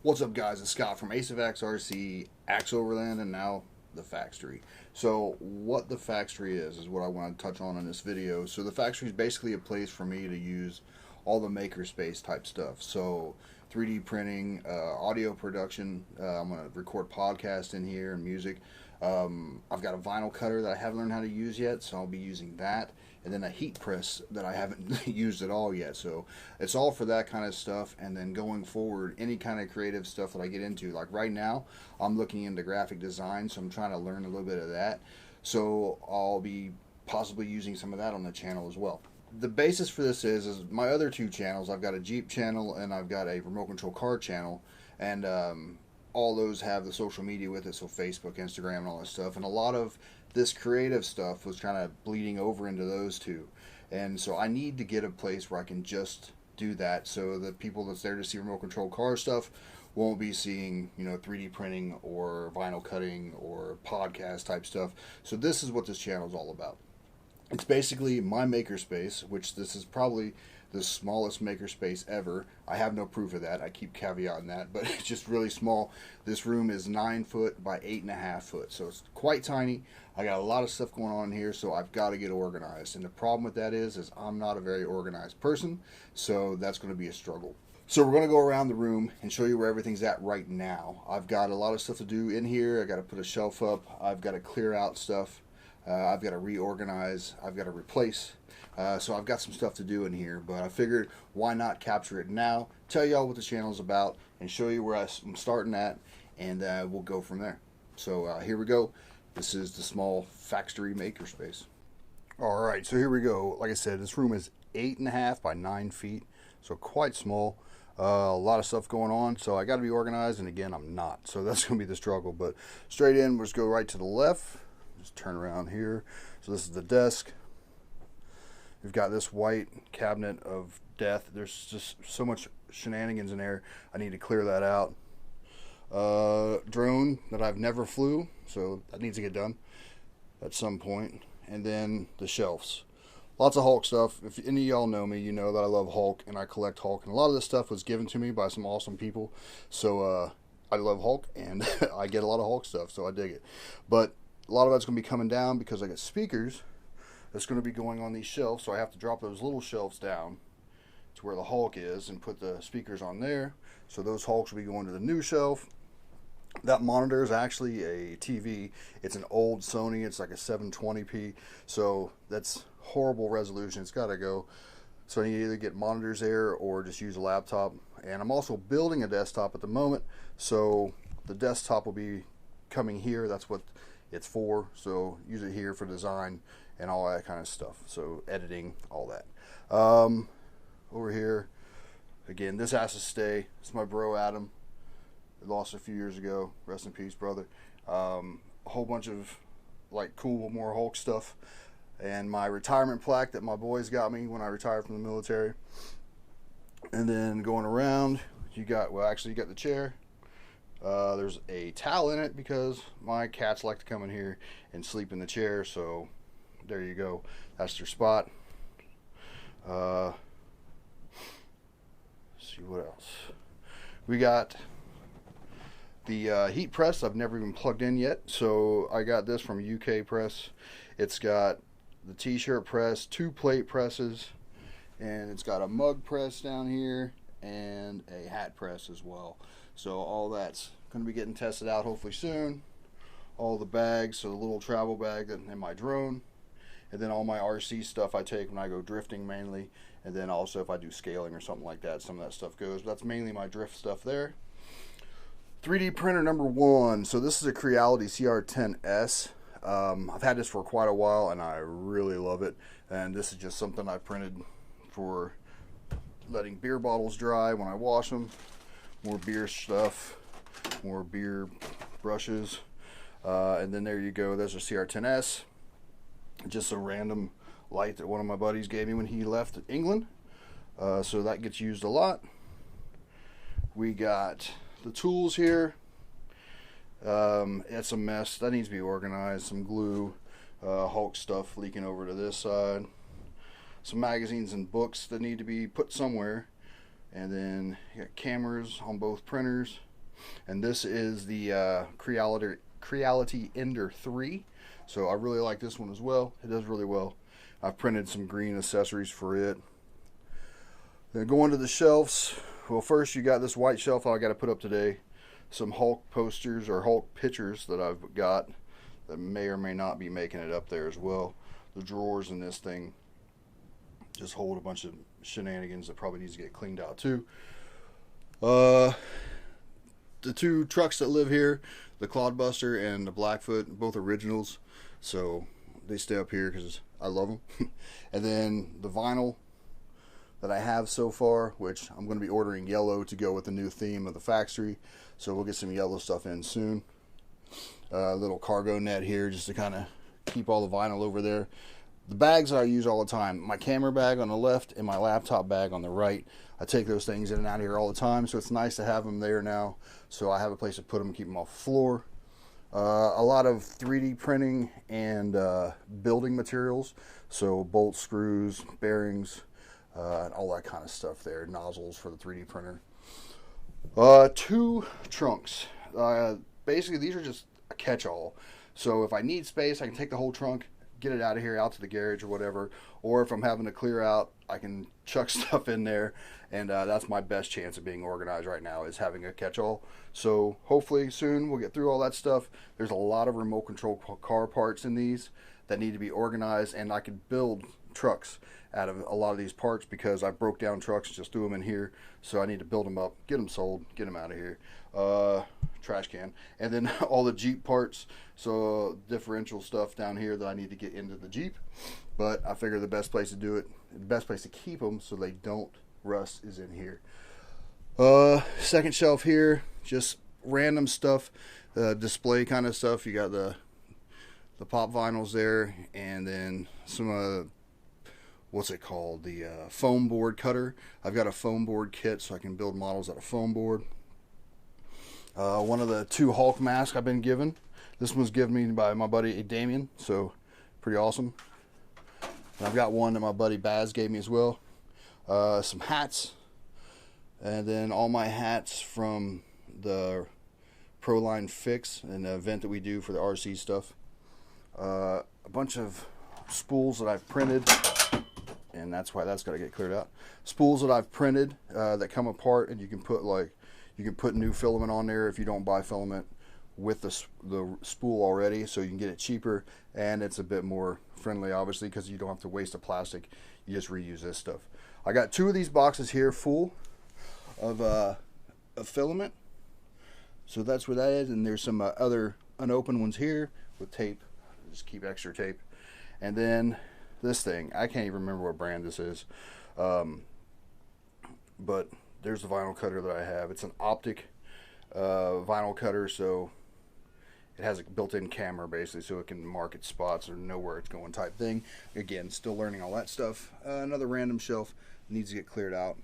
What's up, guys? It's Scott from fAxetory, Overland, and now the fAxetory. So what the fAxetory is what I want to touch on in this video. So the fAxetory is basically a place for me to use all the makerspace type stuff. So 3D printing, audio production. I'm going to record podcasts in here and music. I've got a vinyl cutter that I haven't learned how to use yet, so I'll be using that. And then a heat press that I haven't used at all yet. So it's all for that kind of stuff. And then going forward, any kind of creative stuff that I get into. Like right now, I'm looking into graphic design, so I'm trying to learn a little bit of that. So I'll be possibly using some of that on the channel as well. The basis for this is my other two channels. I've got a Jeep channel and I've got a remote control car channel. And all those have the social media with it, so Facebook, Instagram, and all that stuff. And a lot of this creative stuff was kind of bleeding over into those two. And so I need to get a place where I can just do that, so the people that's there to see remote control car stuff won't be seeing, 3D printing or vinyl cutting or podcast type stuff. So this is what this channel is all about. It's basically my makerspace, which this is probably the smallest makerspace ever. I have no proof of that. I keep caveating that, but it's just really small. This room is 9 foot by 8.5 foot, so it's quite tiny. I got a lot of stuff going on here, so I've got to get organized. And the problem with that is I'm not a very organized person, so that's going to be a struggle. So we're going to go around the room and show you where everything's at right now. I've got a lot of stuff to do in here. I got to put a shelf up. I've got to clear out stuff. I've got to reorganize. I've got to replace. So I've got some stuff to do in here, but I figured why not capture it now, tell y'all what the channel is about, and show you where I'm starting at, and we'll go from there. So here we go. This is the small fAxetory makerspace. All right, so here we go. Like I said, this room is 8.5 by 9 feet, so quite small. A lot of stuff going on, so I got to be organized, and again, I'm not. So that's going to be the struggle. But straight in, we'll just go right to the left. Just turn around here. So this is the desk. We've got this white cabinet of death. There's just so much shenanigans in there. I need to clear that out. Drone that I've never flew, so that needs to get done at some point. And then the shelves. Lots of Hulk stuff. If any of y'all know me, you know that I love Hulk and I collect Hulk. And a lot of this stuff was given to me by some awesome people. So I love Hulk and I get a lot of Hulk stuff, so I dig it. But a lot of that's going to be coming down because I got speakers that's going to be going on these shelves, so I have to drop those little shelves down to where the Hulk is and put the speakers on there. So those Hulks will be going to the new shelf. That monitor is actually a TV. It's an old Sony. It's like a 720p, so that's horrible resolution. It's got to go. So I need to either get monitors there or just use a laptop. And I'm also building a desktop at the moment, so the desktop will be coming here. That's what it's for, so use it here for design and all that kind of stuff. So editing, all that. Over here, again, this has to stay. It's my bro Adam. I lost a few years ago. Rest in peace, brother. A whole bunch of like cool, more Hulk stuff, and my retirement plaque that my boys got me when I retired from the military. And then going around, you got the chair. There's a towel in it because my cats like to come in here and sleep in the chair, so there you go. That's their spot. Let's see what else. We got the heat press. I've never even plugged in yet, so I got this from UK Press. It's got the t-shirt press, 2 plate presses, and it's got a mug press down here and a hat press as well. So all that's going to be getting tested out hopefully soon. All the bags, so the little travel bag and my drone, and then all my RC stuff I take when I go drifting mainly, and then also if I do scaling or something like that, some of that stuff goes. But that's mainly my drift stuff there. 3D printer number 1. So this is a Creality CR10S. I've had this for quite a while and I really love it. And this is just something I printed for letting beer bottles dry when I wash them. More beer stuff, more beer brushes, and then there you go. There's a CR10S, just a random light that one of my buddies gave me when he left England, so that gets used a lot. We got the tools here. It's a mess. That needs to be organized. Some glue, Hulk stuff leaking over to this side. Some magazines and books that need to be put somewhere. And then you got cameras on both printers. and this is the Creality Ender 3. So I really like this one as well. It does really well. I've printed some green accessories for it. Then going to the shelves. Well, first you got this white shelf I got to put up today. Some Hulk posters or Hulk pictures that I've got that may or may not be making it up there as well. The drawers in this thing just hold a bunch of shenanigans that probably needs to get cleaned out too. The two trucks that live here, the Clodbuster and the Blackfoot, both originals, so they stay up here because I love them. And then the vinyl that I have so far, which I'm going to be ordering yellow to go with the new theme of the fAxetory, so we'll get some yellow stuff in soon. A little cargo net here just to kind of keep all the vinyl over there. The bags I use all the time, my camera bag on the left and my laptop bag on the right. I take those things in and out of here all the time, so it's nice to have them there now. So I have a place to put them and keep them off the floor. A lot of 3D printing and building materials, so bolts, screws, bearings, and all that kind of stuff there. Nozzles for the 3D printer. 2 trunks. Basically, these are just a catch-all. So if I need space, I can take the whole trunk, get it out of here, out to the garage or whatever. Or if I'm having to clear out, I can chuck stuff in there. And that's my best chance of being organized right now, is having a catch-all. So hopefully soon we'll get through all that stuff. There's a lot of remote control car parts in these that need to be organized, and I could build trucks out of a lot of these parts because I broke down trucks, just threw them in here. So I need to build them up, get them sold, get them out of here. Trash can. And then all the Jeep parts, so differential stuff down here that I need to get into the Jeep. But I figure the best place to do it, the best place to keep them so they don't rust, is in here. Second shelf here, just random stuff, display kind of stuff. You got the pop vinyls there, and then some what's it called, the foam board cutter. I've got a foam board kit so I can build models out of foam board. One of the 2 Hulk masks I've been given. This one was given me by my buddy Damien, so pretty awesome. And I've got one that my buddy Baz gave me as well. Some hats, and then all my hats from the Proline Fix, an event that we do for the RC stuff. A bunch of spools that I've printed, and that's why that's got to get cleared out. Spools that I've printed that come apart, and you can put new filament on there if you don't buy filament with the spool already, so you can get it cheaper, and it's a bit more friendly, obviously, because you don't have to waste the plastic. You just reuse this stuff. I got 2 of these boxes here full of filament, so that's what that is. And there's some other unopened ones here with tape. Just keep extra tape. And then this thing, I can't even remember what brand this is, but there's the vinyl cutter that I have. It's an optic vinyl cutter, so it has a built-in camera basically, so it can mark its spots or know where it's going type thing. Again, still learning all that stuff. Another random shelf needs to get cleared out,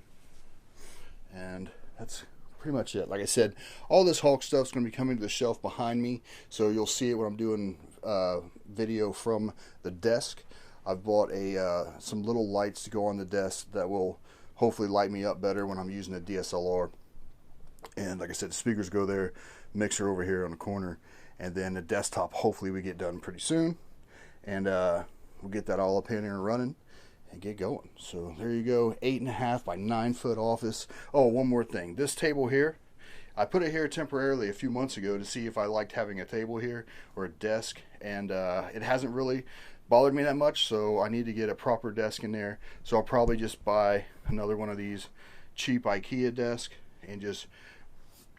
and that's pretty much it. Like I said, all this Hulk stuff is going to be coming to the shelf behind me, so you'll see it when I'm doing video from the desk. I've bought some little lights to go on the desk that will hopefully light me up better when I'm using a DSLR. And like I said, the speakers go there, mixer over here on the corner, and then the desktop hopefully we get done pretty soon, and we'll get that all up in here and running and get going. So there you go, 8.5 by 9 foot office. Oh, one more thing, this table here, I put it here temporarily a few months ago to see if I liked having a table here or a desk, and it hasn't really bothered me that much, so I need to get a proper desk in there. So I'll probably just buy another one of these cheap IKEA desks and just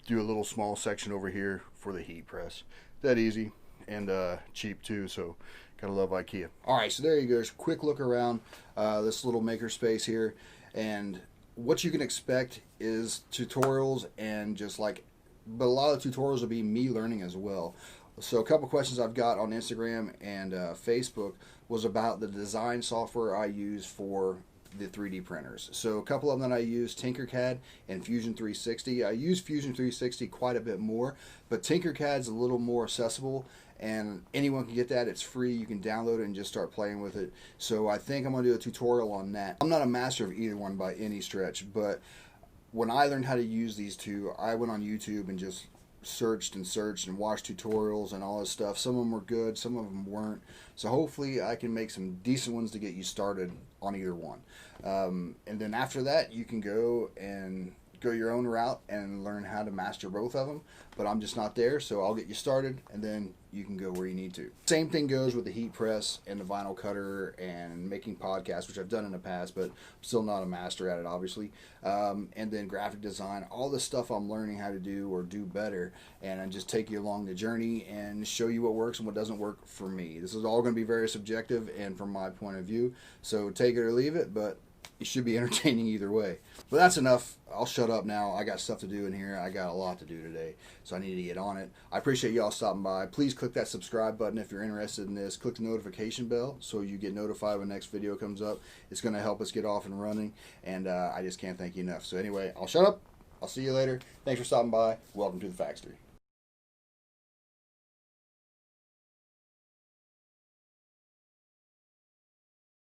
do a little small section over here for the heat press. That easy, and cheap too, so gotta love IKEA. Alright, so there you go, just a quick look around this little maker space here, and what you can expect is tutorials, and just like, but a lot of tutorials will be me learning as well. So a couple questions I've got on Instagram and Facebook was about the design software I use for the 3D printers. So a couple of them that I use, Tinkercad and Fusion 360. I use Fusion 360 quite a bit more, but Tinkercad's a little more accessible, and anyone can get that. It's free. You can download it and just start playing with it. So I think I'm going to do a tutorial on that. I'm not a master of either one by any stretch, but when I learned how to use these two, I went on YouTube and just searched and watched tutorials and all this stuff. Some of them were good, some of them weren't. So hopefully I can make some decent ones to get you started on either one. And then after that, you can go your own route and learn how to master both of them. But I'm just not there, so I'll get you started, and then you can go where you need to. Same thing goes with the heat press and the vinyl cutter and making podcasts, which I've done in the past, but I'm still not a master at it, obviously. And then graphic design, all the stuff I'm learning how to do or do better, and I just take you along the journey and show you what works and what doesn't work for me. This is all going to be very subjective and from my point of view, so take it or leave it, but it should be entertaining either way. But that's enough. I'll shut up now. I got stuff to do in here. I got a lot to do today, so I need to get on it. I appreciate y'all stopping by. Please click that subscribe button if you're interested in this. Click the notification bell so you get notified when the next video comes up. It's going to help us get off and running, and I just can't thank you enough. So anyway, I'll shut up. I'll see you later. Thanks for stopping by. Welcome to the fAxetory.